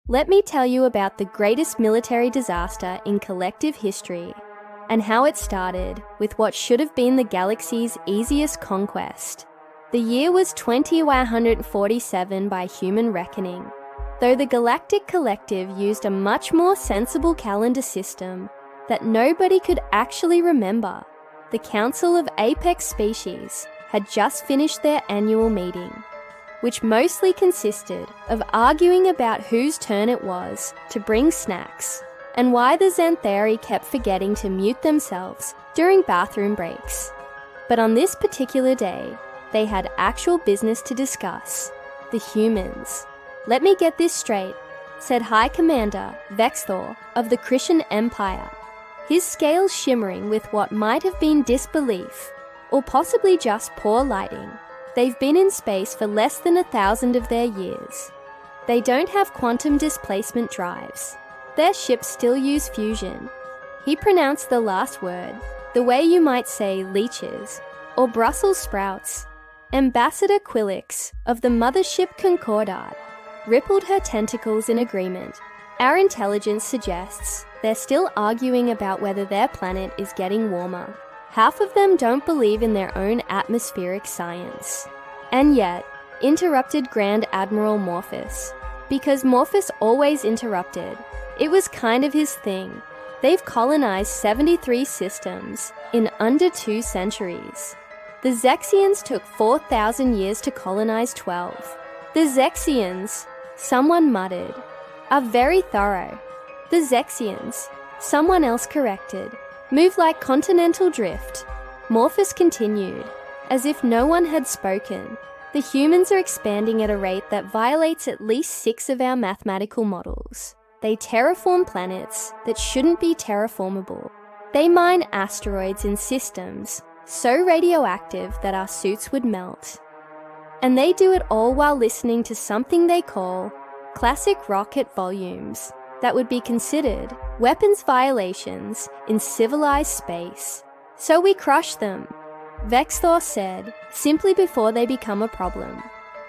Let me tell you about the greatest military disaster in collective history and how it started with what should have been the galaxy's easiest conquest. The year was 2147 by human reckoning, though the Galactic Collective used a much more sensible calendar system that nobody could actually remember. The Council of Apex Species had just finished their annual meeting, which mostly consisted of arguing about whose turn it was to bring snacks and why the Xanthari kept forgetting to mute themselves during bathroom breaks. But on this particular day, they had actual business to discuss: the humans. "Let me get this straight," said High Commander Vexthor of the Christian Empire, his scales shimmering with what might have been disbelief, or possibly just poor lighting. "They've been in space for less than 1,000 of their years. They don't have quantum displacement drives. Their ships still use fusion." He pronounced the last word the way you might say leeches or Brussels sprouts. Ambassador Quillix of the mothership Concordat rippled her tentacles in agreement. "Our intelligence suggests they're still arguing about whether their planet is getting warmer. Half of them don't believe in their own atmospheric science." "And yet," interrupted Grand Admiral Morphus, because Morphus always interrupted. It was kind of his thing. "They've colonized 73 systems in under 2 centuries. The Zexians took 4,000 years to colonize 12. The Zexians," someone muttered, "are very thorough. The Zexians," someone else corrected, "move like continental drift." Morphus continued, as if no one had spoken. "The humans are expanding at a rate that violates at least 6 of our mathematical models. They terraform planets that shouldn't be terraformable. They mine asteroids in systems so radioactive that our suits would melt. And they do it all while listening to something they call classic rock at volumes that would be considered weapons violations in civilized space. So we crush them," Vexthor said, "simply before they become a problem."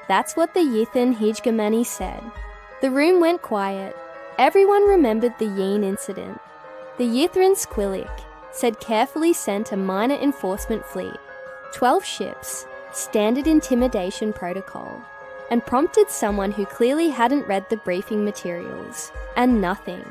That's what the Yithan Hijgamani said. The room went quiet. Everyone remembered the Yin incident. The Yithran Squillic said carefully sent a minor enforcement fleet, 12 ships, standard intimidation protocol, and prompted someone who clearly hadn't read the briefing materials, and nothing.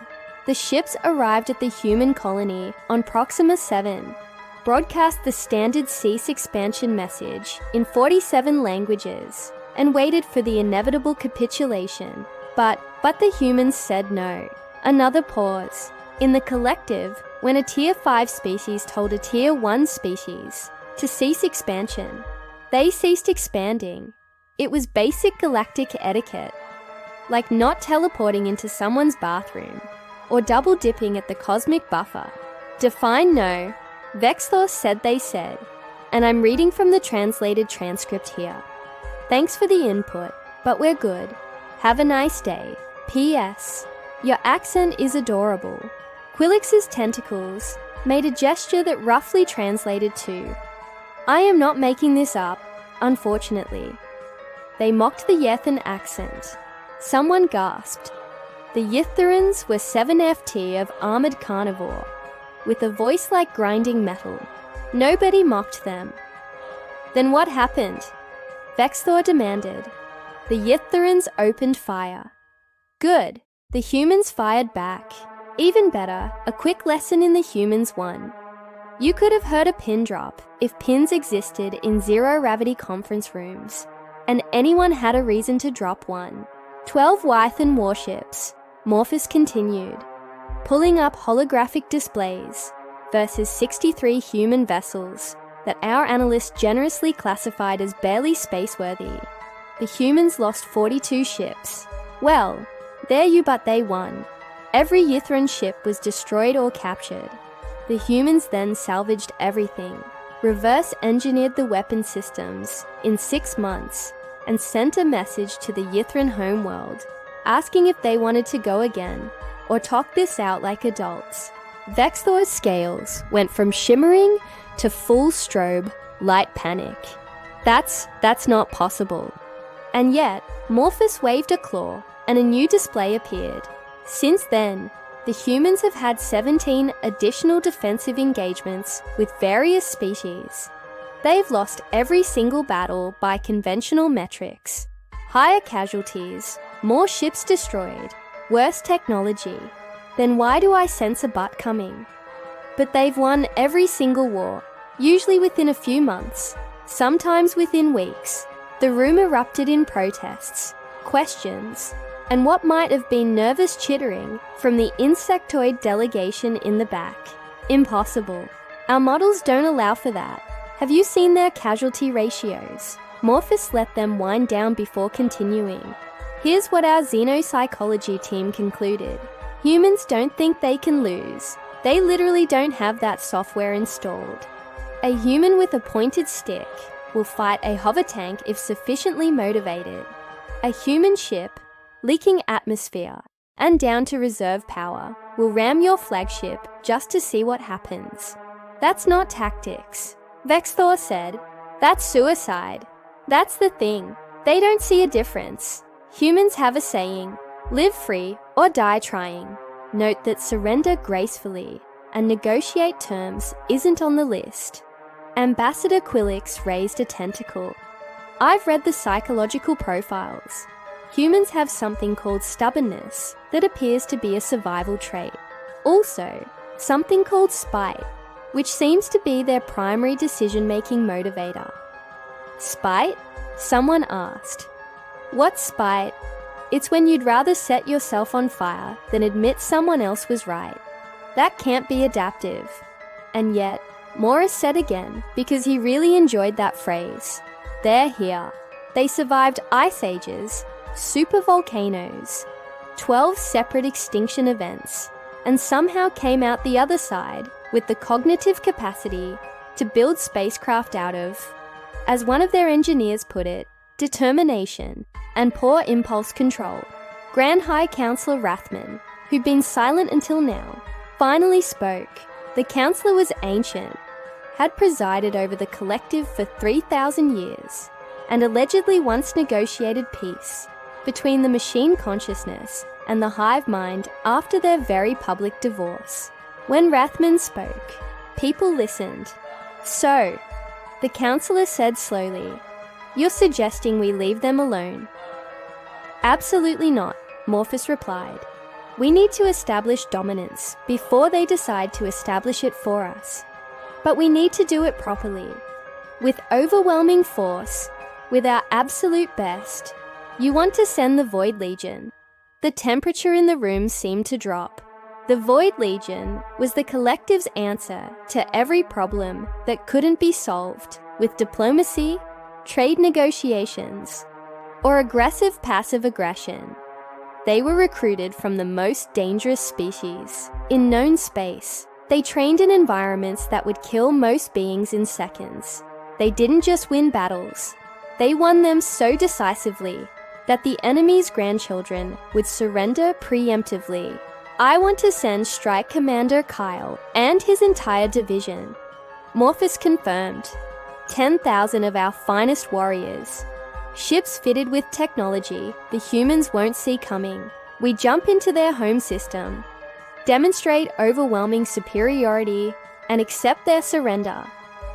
The ships arrived at the human colony on Proxima 7, broadcast the standard cease expansion message in 47 languages, and waited for the inevitable capitulation. But the humans said no. Another pause. In the collective, when a Tier 5 species told a Tier 1 species to cease expansion, they ceased expanding. It was basic galactic etiquette, like not teleporting into someone's bathroom or double dipping at the cosmic buffer. "Define no," Vexthor said they said, and I'm reading from the translated transcript here. "Thanks for the input, but we're good. Have a nice day. P.S. Your accent is adorable." Quillix's tentacles made a gesture that roughly translated to, "I am not making this up, unfortunately." They mocked the Yethan accent. Someone gasped. The Yitharans were 7FT of armored carnivore, with a voice like grinding metal. Nobody mocked them. "Then what happened?" Vexthor demanded. The Yitharans opened fire. Good. The humans fired back. Even better, a quick lesson in the humans won. You could have heard a pin drop if pins existed in zero-gravity conference rooms, and anyone had a reason to drop one. 12 Wythan warships, Morphus continued, pulling up holographic displays versus 63 human vessels that our analysts generously classified as barely spaceworthy. The humans lost 42 ships. Well, there you but they won. Every Yithran ship was destroyed or captured. The humans then salvaged everything, reverse-engineered the weapon systems in 6 months, and sent a message to the Yithran homeworld, asking if they wanted to go again, or talk this out like adults. Vexthor's scales went from shimmering to full strobe light panic. That's not possible. And yet, Morphus waved a claw and a new display appeared. Since then, the humans have had 17 additional defensive engagements with various species. They've lost every single battle by conventional metrics. Higher casualties, more ships destroyed, worse technology. Then why do I sense a but coming? But they've won every single war, usually within a few months, sometimes within weeks. The room erupted in protests, questions, and what might have been nervous chittering from the insectoid delegation in the back. Impossible. Our models don't allow for that. Have you seen their casualty ratios? Morphus let them wind down before continuing. Here's what our xenopsychology team concluded. Humans don't think they can lose. They literally don't have that software installed. A human with a pointed stick will fight a hover tank if sufficiently motivated. A human ship, leaking atmosphere, and down to reserve power, will ram your flagship just to see what happens. That's not tactics. Vexthor said, that's suicide. That's the thing. They don't see a difference. Humans have a saying, live free or die trying. Note that surrender gracefully and negotiate terms isn't on the list. Ambassador Quillix raised a tentacle. I've read the psychological profiles. Humans have something called stubbornness that appears to be a survival trait. Also, something called spite, which seems to be their primary decision-making motivator. Spite? Someone asked. What's spite? It's when you'd rather set yourself on fire than admit someone else was right. That can't be adaptive. And yet, Morris said again because he really enjoyed that phrase. They're here. They survived ice ages, supervolcanoes, 12 separate extinction events, and somehow came out the other side with the cognitive capacity to build spacecraft out of, as one of their engineers put it, determination and poor impulse control. Grand High Counselor Rathman, who'd been silent until now, finally spoke. The counselor was ancient, had presided over the collective for 3,000 years, and allegedly once negotiated peace between the machine consciousness and the hive mind after their very public divorce. When Rathman spoke, people listened. So, the counselor said slowly, you're suggesting we leave them alone? Absolutely not, Morphus replied. We need to establish dominance before they decide to establish it for us. But we need to do it properly. With overwhelming force, with our absolute best. You want to send the Void Legion. The temperature in the room seemed to drop. The Void Legion was the collective's answer to every problem that couldn't be solved with diplomacy, trade negotiations, or aggressive passive aggression. They were recruited from the most dangerous species in known space. They trained in environments that would kill most beings in seconds. They didn't just win battles, they won them so decisively that the enemy's grandchildren would surrender preemptively. I want to send Strike Commander Kyle and his entire division. Morphus confirmed. 10,000 of our finest warriors. Ships fitted with technology the humans won't see coming. We jump into their home system, demonstrate overwhelming superiority, and accept their surrender.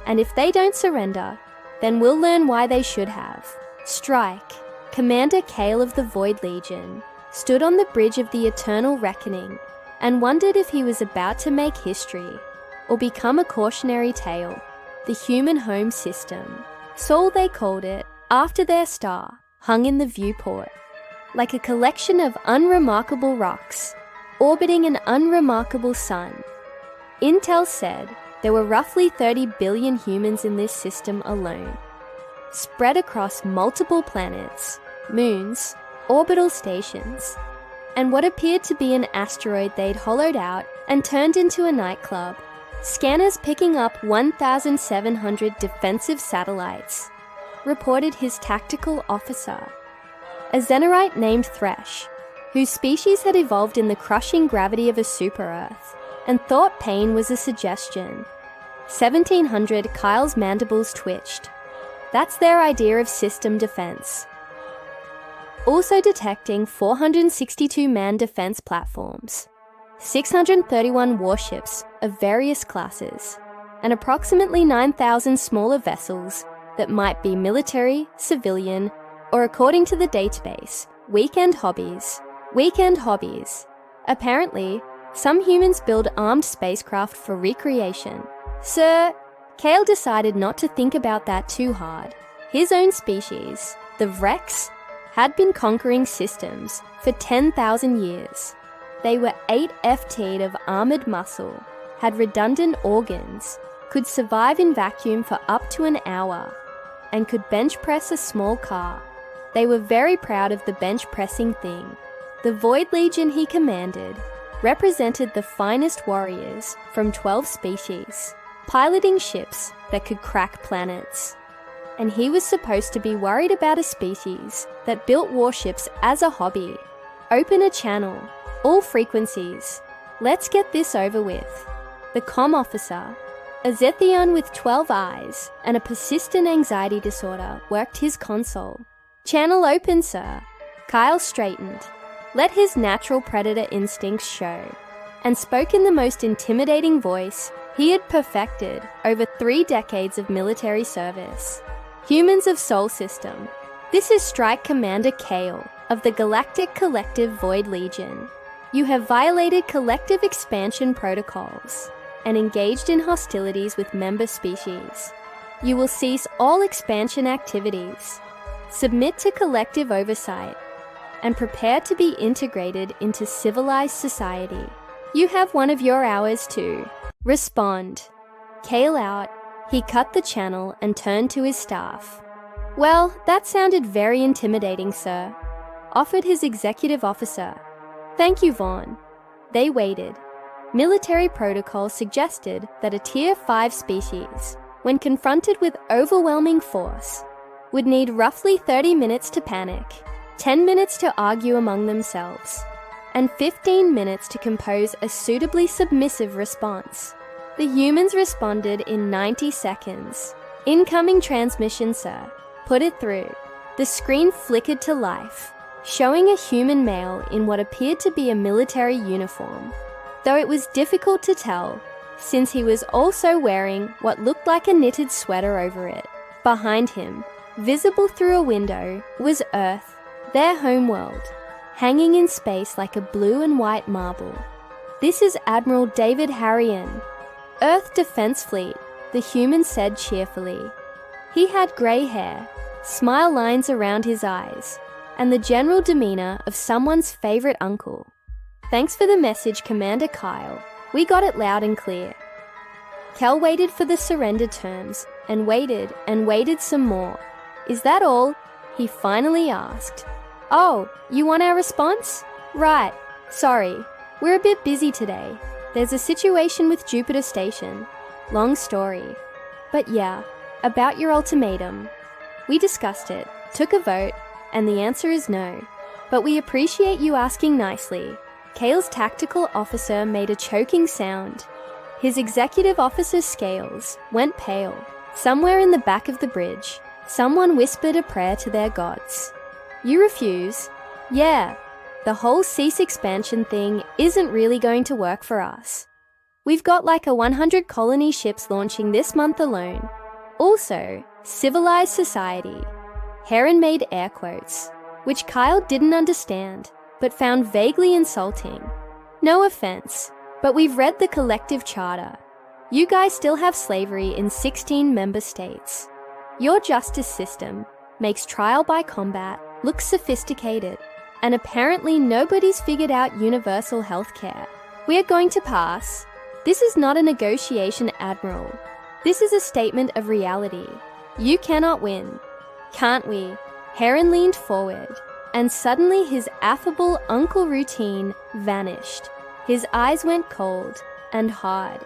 And if they don't surrender, then we'll learn why they should have. Strike, Commander Kale of the Void Legion, stood on the bridge of the Eternal Reckoning and wondered if he was about to make history or become a cautionary tale. The human home system, Sol they called it, after their star, hung in the viewport, like a collection of unremarkable rocks, orbiting an unremarkable sun. Intel said there were roughly 30 billion humans in this system alone, spread across multiple planets, moons, orbital stations, and what appeared to be an asteroid they'd hollowed out and turned into a nightclub. Scanners picking up 1,700 defensive satellites, reported his tactical officer, a Xenorite named Thresh, whose species had evolved in the crushing gravity of a super-Earth, and thought pain was a suggestion. 1,700 Kyle's mandibles twitched. That's their idea of system defense. also detecting 462 manned defense platforms, 631 warships of various classes, and approximately 9,000 smaller vessels that might be military, civilian, or according to the database, weekend hobbies. Apparently, some humans build armed spacecraft for recreation. Sir, Kale decided not to think about that too hard. His own species, the Vrex, had been conquering systems for 10,000 years. They were 8 FT'd of armored muscle, had redundant organs, could survive in vacuum for up to an hour, and could bench press a small car. They were very proud of the bench pressing thing. The Void Legion he commanded represented the finest warriors from 12 species, piloting ships that could crack planets. And he was supposed to be worried about a species that built warships as a hobby. Open a channel, all frequencies. Let's get this over with. The comm officer, a Zethian with 12 eyes and a persistent anxiety disorder, worked his console. Channel open, sir. Kyle straightened, let his natural predator instincts show, and spoke in the most intimidating voice he had perfected over 3 decades of military service. Humans of Sol System, this is Strike Commander Kale of the Galactic Collective Void Legion. You have violated collective expansion protocols and engaged in hostilities with member species. You will cease all expansion activities, submit to collective oversight, and prepare to be integrated into civilized society. You have one of your hours to respond. Kale out, he cut the channel and turned to his staff. Well, that sounded very intimidating, sir, offered his executive officer. Thank you, Vaughn. They waited. Military protocol suggested that a Tier 5 species, when confronted with overwhelming force, would need roughly 30 minutes to panic, 10 minutes to argue among themselves, and 15 minutes to compose a suitably submissive response. The humans responded in 90 seconds. Incoming transmission, sir. Put it through. The screen flickered to life, showing a human male in what appeared to be a military uniform, though it was difficult to tell, since he was also wearing what looked like a knitted sweater over it. Behind him, visible through a window, was Earth, their homeworld, hanging in space like a blue and white marble. This is Admiral David Harrion, Earth Defense Fleet, the human said cheerfully. He had grey hair, smile lines around his eyes, and the general demeanour of someone's favourite uncle. Thanks for the message, Commander Kyle. We got it loud and clear. Kel waited for the surrender terms, and waited some more. Is that all? He finally asked. Oh, you want our response? Right. Sorry, we're a bit busy today. There's a situation with Jupiter Station. Long story. But yeah, about your ultimatum. We discussed it, took a vote, and the answer is no. But we appreciate you asking nicely. Kale's tactical officer made a choking sound. His executive officer's scales went pale. Somewhere in the back of the bridge, someone whispered a prayer to their gods. You refuse? Yeah, the whole cease expansion thing isn't really going to work for us. We've got like 100 colony ships launching this month alone. Also, civilized society. Heron made air quotes, which Kyle didn't understand, but found vaguely insulting. No offense, but we've read the collective charter. You guys still have slavery in 16 member states. Your justice system makes trial by combat look sophisticated, and apparently nobody's figured out universal healthcare. We're going to pass. This is not a negotiation, Admiral. This is a statement of reality. You cannot win. Can't we? Heron leaned forward, and suddenly his affable uncle routine vanished. His eyes went cold and hard.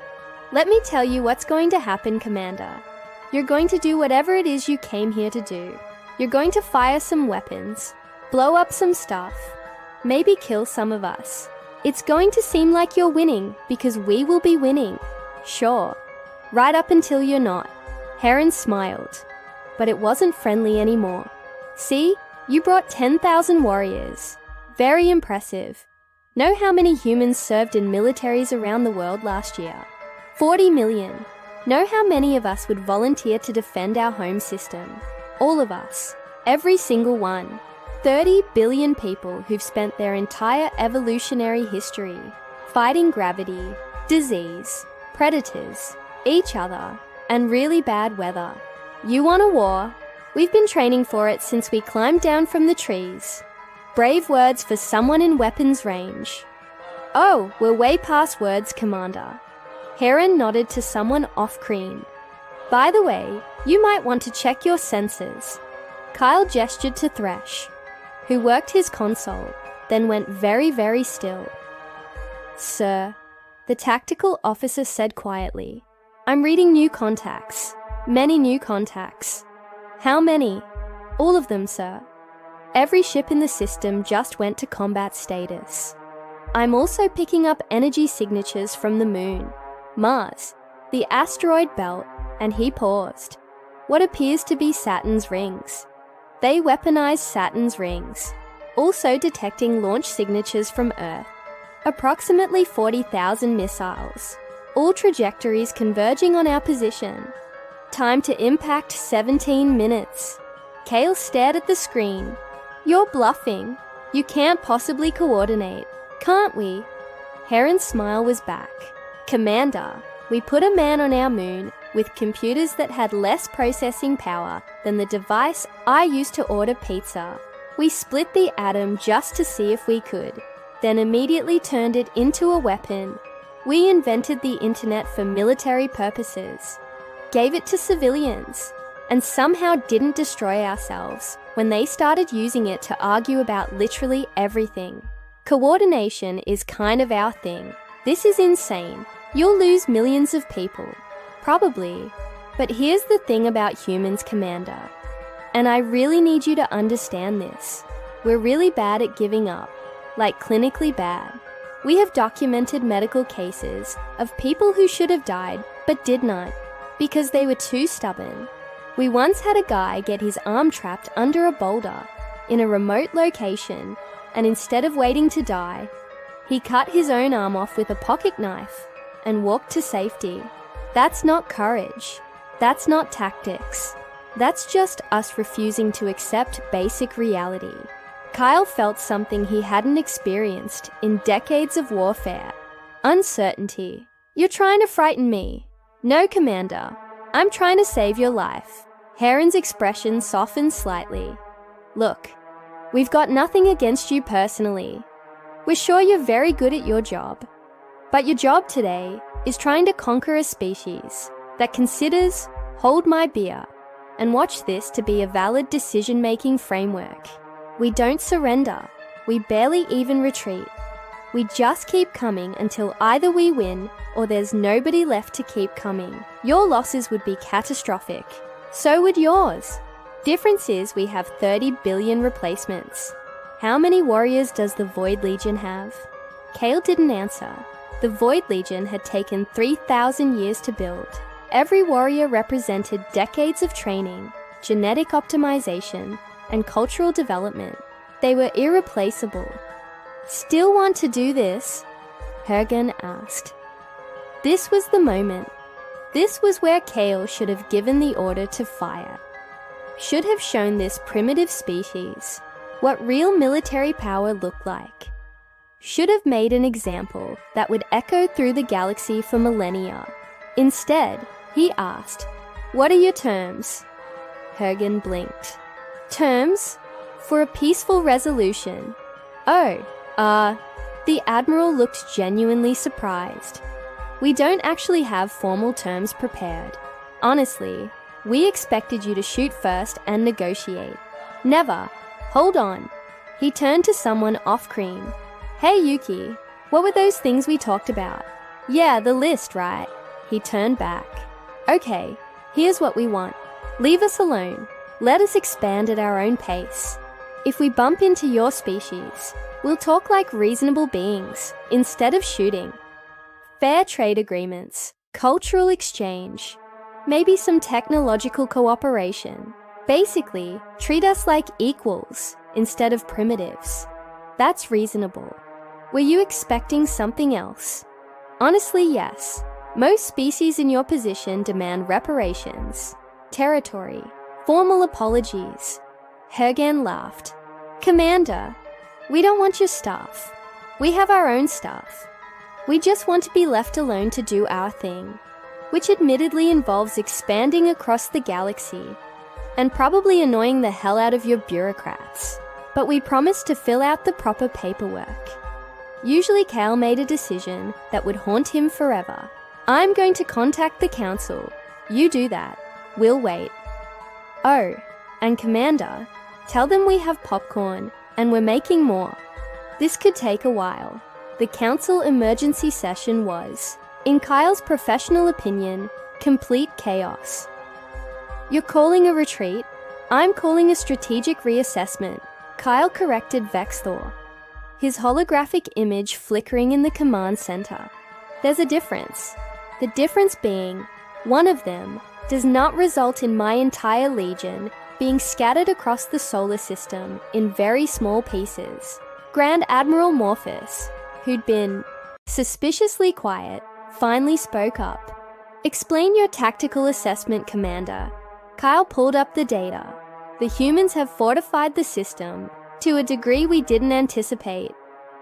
Let me tell you what's going to happen, Commander. You're going to do whatever it is you came here to do. You're going to fire some weapons, blow up some stuff, maybe kill some of us. It's going to seem like you're winning because we will be winning. Sure, right up until you're not. Heron smiled, but it wasn't friendly anymore. See, You brought 10,000 warriors. Very impressive. Know how many humans served in militaries around the world last year? 40 million. Know how many of us would volunteer to defend our home system? All of us. Every single one. 30 billion people who've spent their entire evolutionary history fighting gravity, disease, predators, each other, and really bad weather. You want a war? We've been training for it since we climbed down from the trees. Brave words for someone in weapons range. Oh, we're way past words, Commander. Heron nodded to someone off-screen. By the way, you might want to check your sensors. Kyle gestured to Thresh, who worked his console, then went very, very still. Sir, the tactical officer said quietly, I'm reading new contacts. Many new contacts. How many? All of them, sir. Every ship in the system just went to combat status. I'm also picking up energy signatures from the moon, Mars, the asteroid belt, and he paused. What appears to be Saturn's rings. They weaponized Saturn's rings, also detecting launch signatures from Earth. Approximately 40,000 missiles, all trajectories converging on our position. Time to impact 17 minutes. Kale stared at the screen. You're bluffing. You can't possibly coordinate, can't we? Heron's smile was back. Commander, we put a man on our moon with computers that had less processing power than the device I used to order pizza. We split the atom just to see if we could, then immediately turned it into a weapon. We invented the internet for military purposes, gave it to civilians, and somehow didn't destroy ourselves when they started using it to argue about literally everything. Coordination is kind of our thing. This is insane. You'll lose millions of people. Probably. But here's the thing about humans, Commander. And I really need you to understand this. We're really bad at giving up. Like clinically bad. We have documented medical cases of people who should have died but did not because they were too stubborn. We once had a guy get his arm trapped under a boulder in a remote location, and instead of waiting to die, he cut his own arm off with a pocket knife and walked to safety. That's not courage. That's not tactics. That's just us refusing to accept basic reality. Kyle felt something he hadn't experienced in decades of warfare. Uncertainty. You're trying to frighten me. No, Commander. I'm trying to save your life. Heron's expression softened slightly. Look, we've got nothing against you personally. We're sure you're very good at your job. But your job today is trying to conquer a species that considers, hold my beer, and watch this to be a valid decision-making framework. We don't surrender. We barely even retreat. We just keep coming until either we win or there's nobody left to keep coming. Your losses would be catastrophic. So would yours. Difference is we have 30 billion replacements. How many warriors does the Void Legion have? Kale didn't answer. The Void Legion had taken 3,000 years to build. Every warrior represented decades of training, genetic optimization, and cultural development. They were irreplaceable. Still want to do this? Hergen asked. This was the moment. This was where Kale should have given the order to fire. Should have shown this primitive species what real military power looked like. Should have made an example that would echo through the galaxy for millennia. Instead, he asked, "What are your terms?" Hergen blinked. Terms? For a peaceful resolution. Oh, the Admiral looked genuinely surprised. We don't actually have formal terms prepared. Honestly, we expected you to shoot first and negotiate. Never. Hold on. He turned to someone off-screen. Hey Yuki, what were those things we talked about? Yeah, the list, right? He turned back. Okay, here's what we want. Leave us alone. Let us expand at our own pace. If we bump into your species, we'll talk like reasonable beings instead of shooting. Fair trade agreements, cultural exchange, maybe some technological cooperation. Basically, treat us like equals instead of primitives. That's reasonable. Were you expecting something else? Honestly, yes. Most species in your position demand reparations, territory, formal apologies. Hergan laughed. Commander, we don't want your stuff. We have our own stuff. We just want to be left alone to do our thing, which admittedly involves expanding across the galaxy and probably annoying the hell out of your bureaucrats. But we promise to fill out the proper paperwork. Usually Kale made a decision that would haunt him forever. I'm going to contact the council. You do that. We'll wait. Oh, and Commander, tell them we have popcorn and we're making more. This could take a while. The council emergency session was, in Kyle's professional opinion, complete chaos. You're calling a retreat? I'm calling a strategic reassessment, Kyle corrected Vexthor, his holographic image flickering in the command center. There's a difference. The difference being, one of them does not result in my entire legion being scattered across the solar system in very small pieces. Grand Admiral Morphus, who'd been suspiciously quiet, finally spoke up. Explain your tactical assessment, Commander. Kyle pulled up the data. The humans have fortified the system to a degree we didn't anticipate.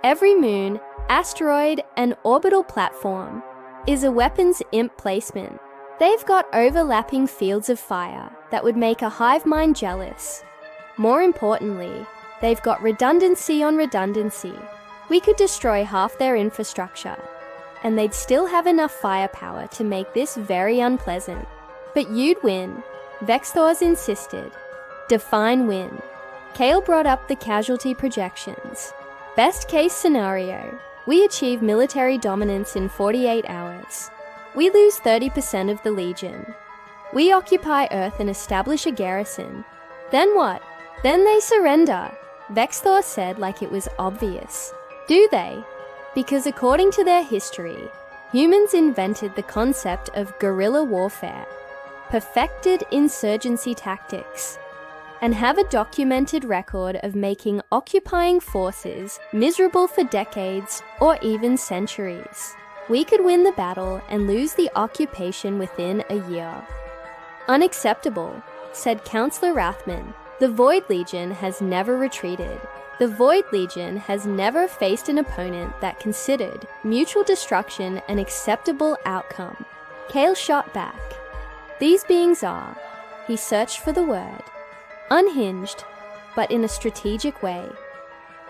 Every moon, asteroid, and orbital platform is a weapons imp placement. They've got overlapping fields of fire that would make a hive mind jealous. More importantly, they've got redundancy on redundancy. We could destroy half their infrastructure, and they'd still have enough firepower to make this very unpleasant. But you'd win. Vexthors insisted. Define win. Kale brought up the casualty projections. Best case scenario, we achieve military dominance in 48 hours. We lose 30% of the Legion. We occupy Earth and establish a garrison. Then what? Then they surrender, Vexthor said like it was obvious. Do they? Because according to their history, humans invented the concept of guerrilla warfare, perfected insurgency tactics, and have a documented record of making occupying forces miserable for decades or even centuries. We could win the battle and lose the occupation within a year. Unacceptable, said Councillor Rathman. The Void Legion has never retreated. The Void Legion has never faced an opponent that considered mutual destruction an acceptable outcome. Kale shot back. These beings are, he searched for the word, unhinged, but in a strategic way.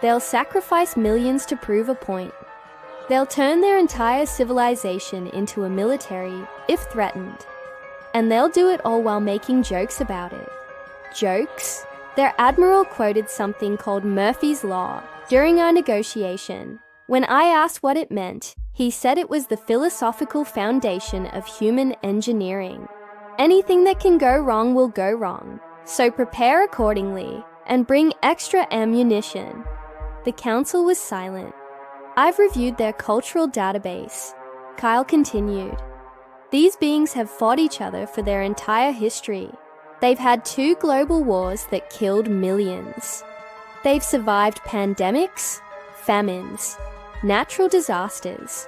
They'll sacrifice millions to prove a point. They'll turn their entire civilization into a military, if threatened. And they'll do it all while making jokes about it. Jokes? Their admiral quoted something called Murphy's Law during our negotiation. When I asked what it meant, he said it was the philosophical foundation of human engineering. Anything that can go wrong will go wrong. So prepare accordingly, and bring extra ammunition. The council was silent. I've reviewed their cultural database. Kyle continued. These beings have fought each other for their entire history. They've had 2 global wars that killed millions. They've survived pandemics, famines, natural disasters,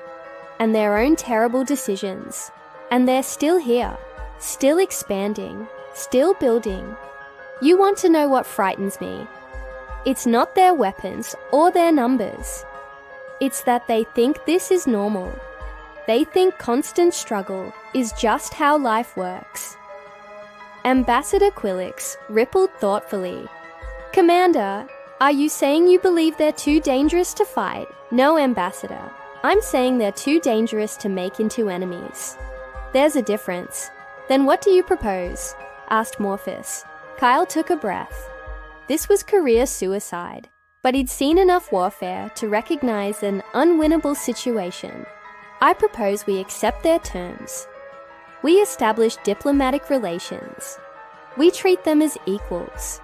and their own terrible decisions. And they're still here, still expanding, still building. You want to know what frightens me? It's not their weapons or their numbers. It's that they think this is normal. They think constant struggle is just how life works. Ambassador Quillix rippled thoughtfully. Commander, are you saying you believe they're too dangerous to fight? No, Ambassador. I'm saying they're too dangerous to make into enemies. There's a difference. Then what do you propose? Asked Morphus. Kyle took a breath. This was career suicide, but he'd seen enough warfare to recognize an unwinnable situation. I propose we accept their terms. We establish diplomatic relations. We treat them as equals,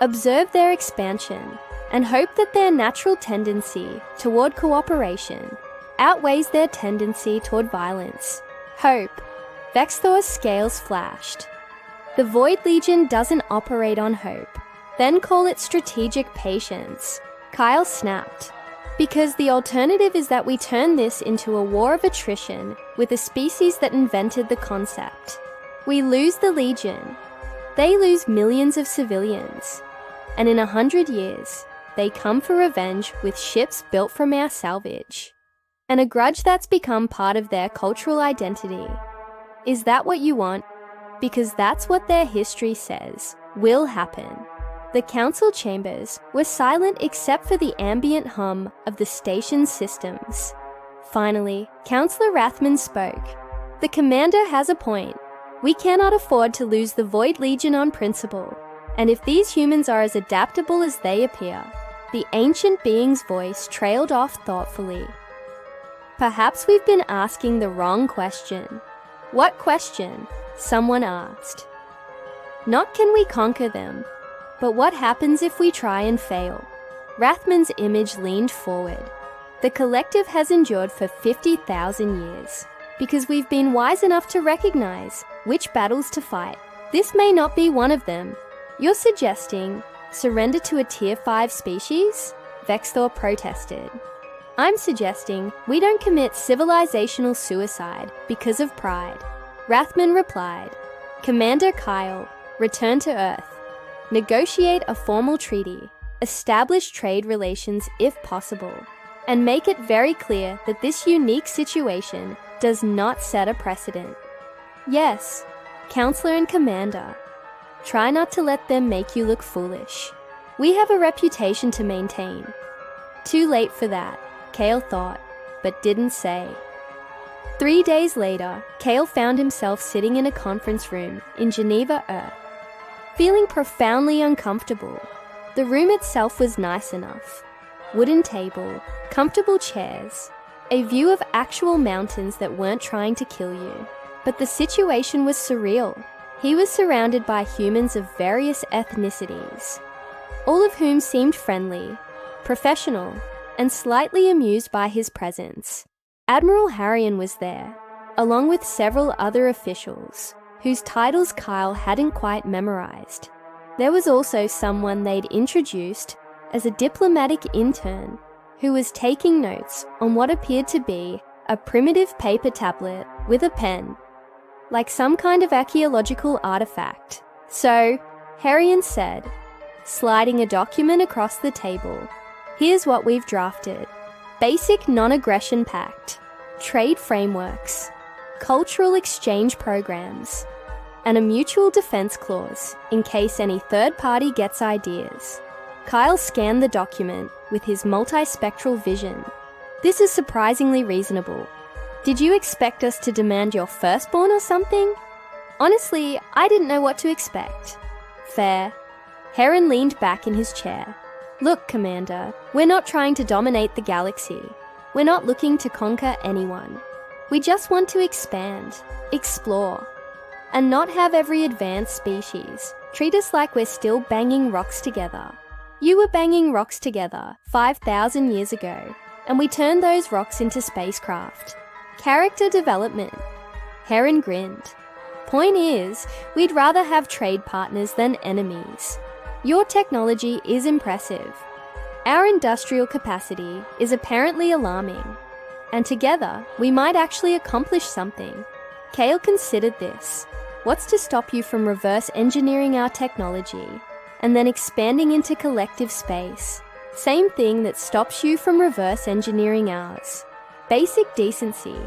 observe their expansion, and hope that their natural tendency toward cooperation outweighs their tendency toward violence. Hope. Vexthor's scales flashed. The Void Legion doesn't operate on hope. Then call it strategic patience. Kyle snapped. Because the alternative is that we turn this into a war of attrition with a species that invented the concept. We lose the Legion. They lose millions of civilians. And in 100 years, they come for revenge with ships built from our salvage. And a grudge that's become part of their cultural identity. Is that what you want? Because that's what their history says will happen. The council chambers were silent except for the ambient hum of the station's systems. Finally, Councillor Rathman spoke. The commander has a point. We cannot afford to lose the Void Legion on principle. And if these humans are as adaptable as they appear, the ancient being's voice trailed off thoughtfully. Perhaps we've been asking the wrong question. What question? Someone asked. Not can we conquer them, but what happens if we try and fail? Rathman's image leaned forward. The collective has endured for 50,000 years, because we've been wise enough to recognize which battles to fight. This may not be one of them. You're suggesting surrender to a Tier 5 species? Vexthor protested. I'm suggesting we don't commit civilizational suicide because of pride. Rathman replied, Commander Kyle, return to Earth. Negotiate a formal treaty, establish trade relations if possible, and make it very clear that this unique situation does not set a precedent. Yes, Counselor and Commander, try not to let them make you look foolish. We have a reputation to maintain. Too late for that, Kale thought, but didn't say. 3 days later, Kale found himself sitting in a conference room in Geneva, Earth. Feeling profoundly uncomfortable. The room itself was nice enough. Wooden table, comfortable chairs, a view of actual mountains that weren't trying to kill you. But the situation was surreal. He was surrounded by humans of various ethnicities, all of whom seemed friendly, professional, and slightly amused by his presence. Admiral Harrion was there, along with several other officials, whose titles Kyle hadn't quite memorized. There was also someone they'd introduced as a diplomatic intern who was taking notes on what appeared to be a primitive paper tablet with a pen, like some kind of archaeological artifact. So, Harrion said, sliding a document across the table, here's what we've drafted. Basic non-aggression pact, trade frameworks, cultural exchange programs, and a mutual defense clause in case any third party gets ideas. Kyle scanned the document with his multispectral vision. This is surprisingly reasonable. Did you expect us to demand your firstborn or something? Honestly, I didn't know what to expect. Fair. Heron leaned back in his chair. Look, Commander, we're not trying to dominate the galaxy. We're not looking to conquer anyone. We just want to expand, explore, and not have every advanced species treat us like we're still banging rocks together. You were banging rocks together 5,000 years ago, and we turned those rocks into spacecraft. Character development. Heron grinned. Point is, we'd rather have trade partners than enemies. Your technology is impressive. Our industrial capacity is apparently alarming. And together, we might actually accomplish something. Kale considered this. What's to stop you from reverse engineering our technology and then expanding into collective space? Same thing that stops you from reverse engineering ours. Basic decency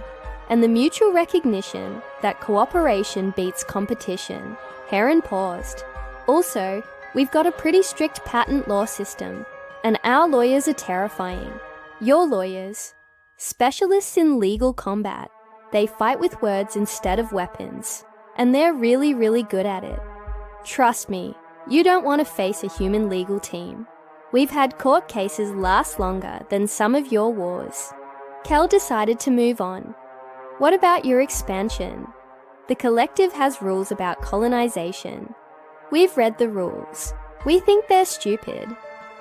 and the mutual recognition that cooperation beats competition. Heron paused. Also, we've got a pretty strict patent law system, and our lawyers are terrifying. Your lawyers, specialists in legal combat. They fight with words instead of weapons, and they're really, really good at it. Trust me, you don't want to face a human legal team. We've had court cases last longer than some of your wars. Kel decided to move on. What about your expansion? The collective has rules about colonization. We've read the rules. We think they're stupid,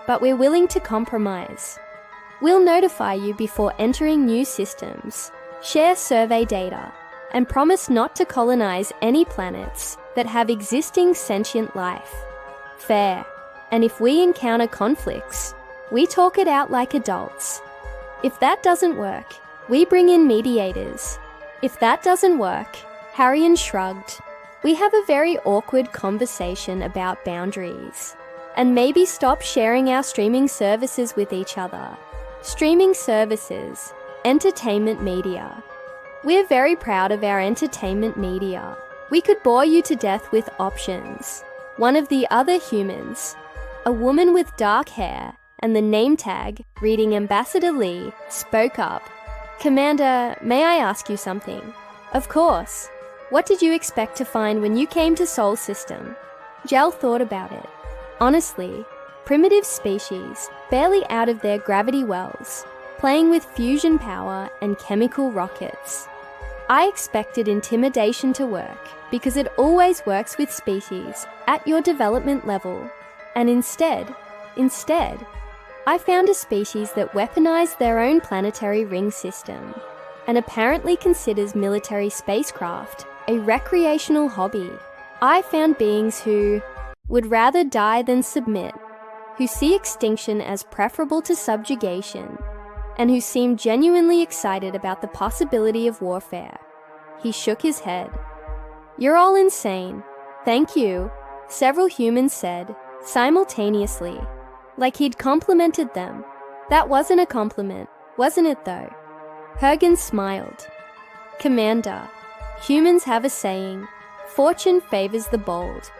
but we're willing to compromise. We'll notify you before entering new systems, share survey data, and promise not to colonize any planets that have existing sentient life. Fair. And if we encounter conflicts, we talk it out like adults. If that doesn't work, we bring in mediators. If that doesn't work, Harrion shrugged. We have a very awkward conversation about boundaries. And maybe stop sharing our streaming services with each other. Streaming services. Entertainment media. We're very proud of our entertainment media. We could bore you to death with options. One of the other humans, a woman with dark hair and the name tag reading Ambassador Lee, spoke up. Commander, may I ask you something? Of course. What did you expect to find when you came to Sol System? Jel thought about it. Honestly, primitive species, barely out of their gravity wells, playing with fusion power and chemical rockets. I expected intimidation to work because it always works with species at your development level. And instead, I found a species that weaponized their own planetary ring system and apparently considers military spacecraft a recreational hobby. I found beings who would rather die than submit, who see extinction as preferable to subjugation, and who seem genuinely excited about the possibility of warfare. He shook his head. You're all insane. Thank you, several humans said, simultaneously, like he'd complimented them. That wasn't a compliment, wasn't it though? Hergen smiled. Commander, humans have a saying, fortune favors the bold.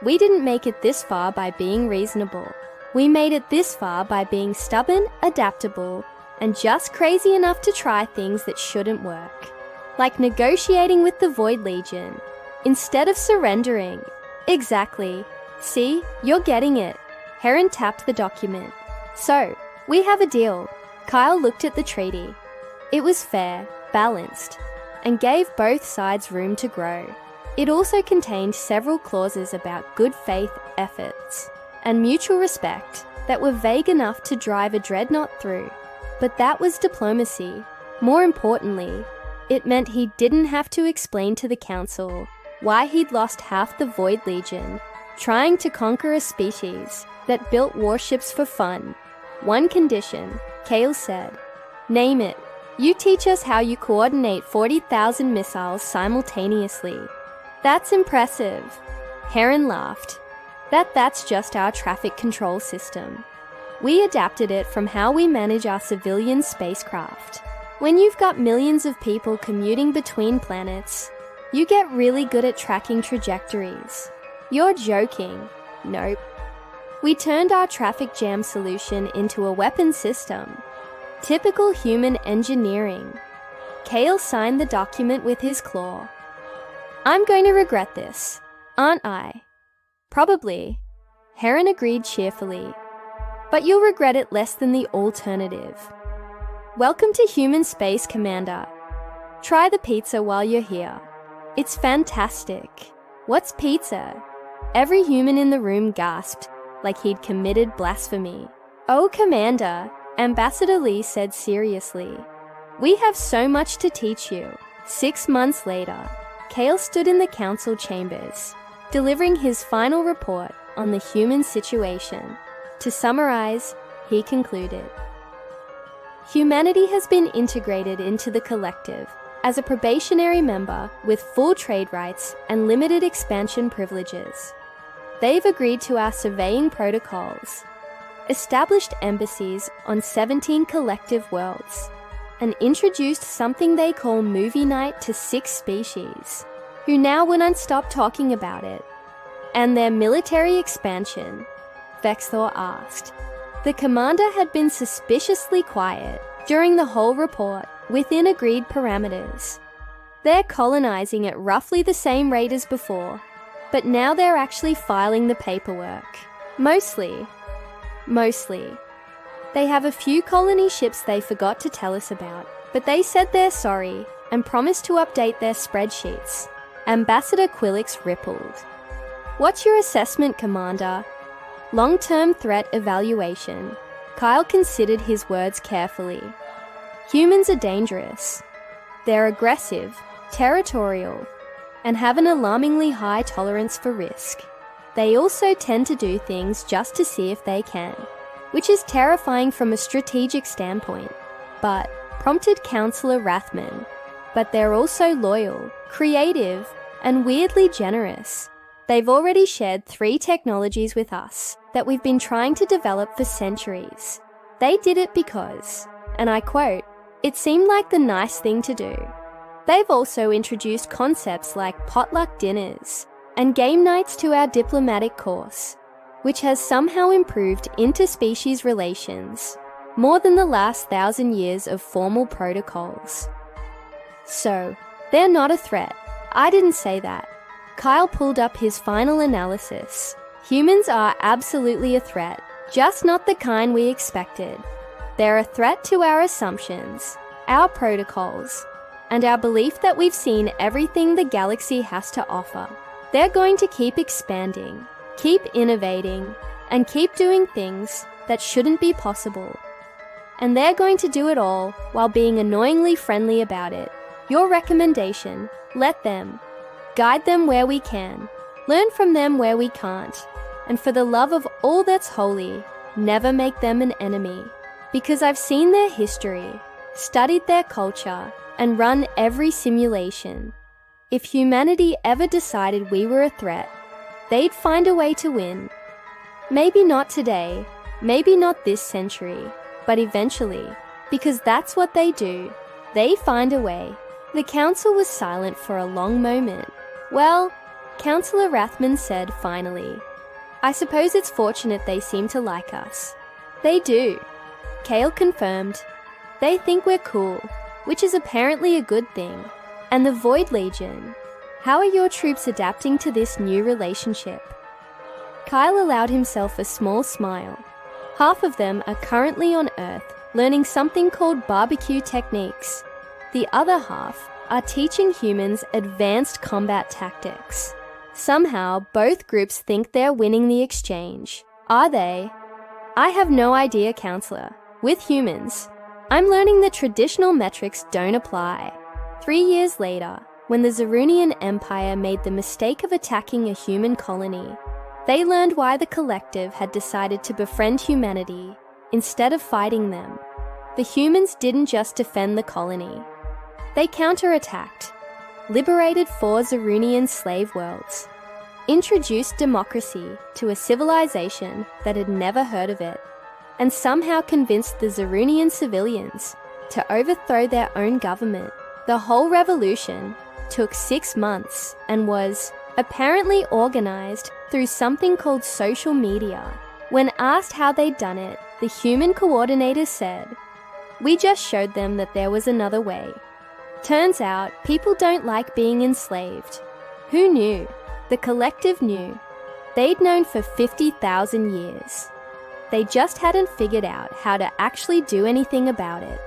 We didn't make it this far by being reasonable. We made it this far by being stubborn, adaptable, and just crazy enough to try things that shouldn't work. Like negotiating with the Void Legion, instead of surrendering. Exactly. See, you're getting it. Heron tapped the document. So, we have a deal. Kyle looked at the treaty. It was fair, balanced, and gave both sides room to grow. It also contained several clauses about good faith efforts and mutual respect that were vague enough to drive a dreadnought through. But that was diplomacy. More importantly, it meant he didn't have to explain to the Council why he'd lost half the Void Legion trying to conquer a species that built warships for fun. One condition, Kale said. Name it. You teach us how you coordinate 40,000 missiles simultaneously. That's impressive. Heron laughed. That's just our traffic control system. We adapted it from how we manage our civilian spacecraft. When you've got millions of people commuting between planets, you get really good at tracking trajectories. You're joking. Nope. We turned our traffic jam solution into a weapon system. Typical human engineering. Kale signed the document with his claw. I'm going to regret this, aren't I? Probably. Heron agreed cheerfully. But you'll regret it less than the alternative. Welcome to Human Space, Commander. Try the pizza while you're here. It's fantastic. What's pizza? Every human in the room gasped, like he'd committed blasphemy. Oh, Commander, Ambassador Lee said seriously. We have so much to teach you. 6 months later, Kale stood in the council chambers, delivering his final report on the human situation. To summarize, he concluded. Humanity has been integrated into the collective as a probationary member with full trade rights and limited expansion privileges. They've agreed to our surveying protocols, established embassies on 17 collective worlds, and introduced something they call movie night to 6 species, who now wouldn't stop talking about it. And their military expansion, Vexthor asked. The commander had been suspiciously quiet during the whole report within agreed parameters. They're colonizing at roughly the same rate as before, but now they're actually filing the paperwork. Mostly. They have a few colony ships they forgot to tell us about, but they said they're sorry and promised to update their spreadsheets. Ambassador Quillix rippled. What's your assessment, Commander? Long-term threat evaluation. Kyle considered his words carefully. Humans are dangerous. They're aggressive, territorial, and have an alarmingly high tolerance for risk. They also tend to do things just to see if they can, which is terrifying from a strategic standpoint, but prompted Counselor Rathman. But they're also loyal, creative, and weirdly generous. They've already shared 3 technologies with us that we've been trying to develop for centuries. They did it because, and I quote, "It seemed like the nice thing to do." They've also introduced concepts like potluck dinners and game nights to our diplomatic course, which has somehow improved interspecies relations more than the last 1,000 years of formal protocols. So, they're not a threat. I didn't say that. Kyle pulled up his final analysis. Humans are absolutely a threat, just not the kind we expected. They're a threat to our assumptions, our protocols, and our belief that we've seen everything the galaxy has to offer. They're going to keep expanding, keep innovating, and keep doing things that shouldn't be possible. And they're going to do it all while being annoyingly friendly about it. Your recommendation, let them. Guide them where we can. Learn from them where we can't. And for the love of all that's holy, never make them an enemy. Because I've seen their history, studied their culture, and run every simulation. If humanity ever decided we were a threat, they'd find a way to win. Maybe not today, maybe not this century, but eventually, because that's what they do. They find a way. The council was silent for a long moment. Well, Councillor Rathman said finally, "I suppose it's fortunate they seem to like us." "They do," Kale confirmed. "They think we're cool, which is apparently a good thing. And the Void Legion, how are your troops adapting to this new relationship?" Kyle allowed himself a small smile. Half of them are currently on Earth learning something called barbecue techniques. The other half are teaching humans advanced combat tactics. Somehow, both groups think they're winning the exchange. Are they? I have no idea, Counselor. With humans, I'm learning that traditional metrics don't apply. 3 years later, when the Zarunian Empire made the mistake of attacking a human colony, they learned why the collective had decided to befriend humanity instead of fighting them. The humans didn't just defend the colony. They counterattacked, liberated 4 Zarunian slave worlds, introduced democracy to a civilization that had never heard of it, and somehow convinced the Zarunian civilians to overthrow their own government. The whole revolution took 6 months and was apparently organized through something called social media. When asked how they'd done it, the human coordinator said, "We just showed them that there was another way." Turns out, people don't like being enslaved. Who knew? The collective knew. They'd known for 50,000 years. They just hadn't figured out how to actually do anything about it.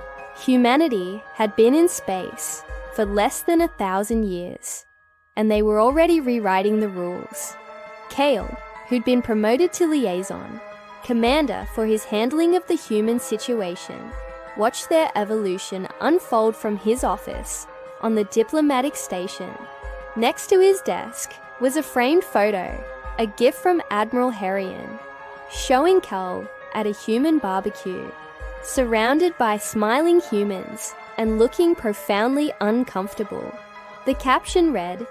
Humanity had been in space for less than 1,000 years, and they were already rewriting the rules. Kale, who'd been promoted to liaison, commander for his handling of the human situation, watched their evolution unfold from his office on the diplomatic station. Next to his desk was a framed photo, a gift from Admiral Harrion, showing Cal at a human barbecue, surrounded by smiling humans and looking profoundly uncomfortable. The caption read,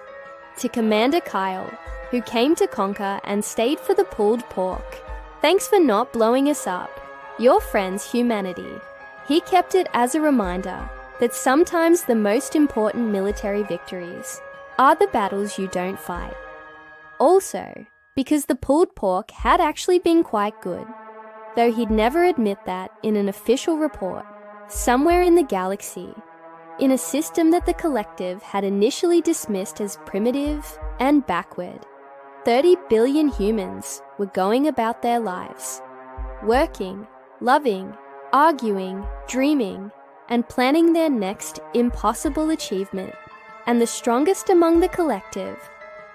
"To Commander Kyle, who came to conquer and stayed for the pulled pork. Thanks for not blowing us up. Your friends, humanity." He kept it as a reminder that sometimes the most important military victories are the battles you don't fight. Also, because the pulled pork had actually been quite good, though he'd never admit that in an official report, somewhere in the galaxy, in a system that the collective had initially dismissed as primitive and backward. 30 billion humans were going about their lives, working, loving, arguing, dreaming, and planning their next impossible achievement. And the strongest among the collective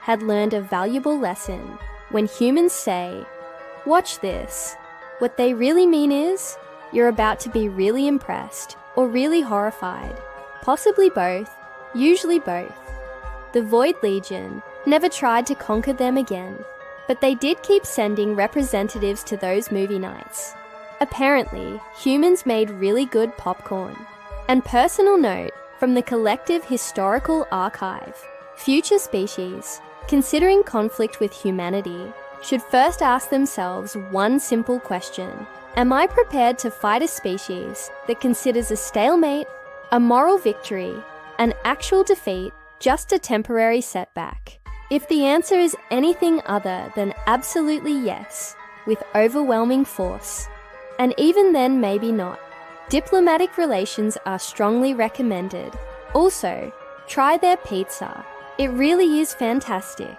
had learned a valuable lesson. When humans say, "Watch this," what they really mean is, you're about to be really impressed or really horrified, possibly both, usually both. the Void Legion never tried to conquer them again, but they did keep sending representatives to those movie nights. Apparently, humans made really good popcorn. And personal note from the collective historical archive, future species, considering conflict with humanity, should first ask themselves one simple question: am I prepared to fight a species that considers a stalemate, a moral victory, an actual defeat, just a temporary setback? If the answer is anything other than absolutely yes, with overwhelming force, and even then maybe not, diplomatic relations are strongly recommended. Also, try their pizza. It really is fantastic.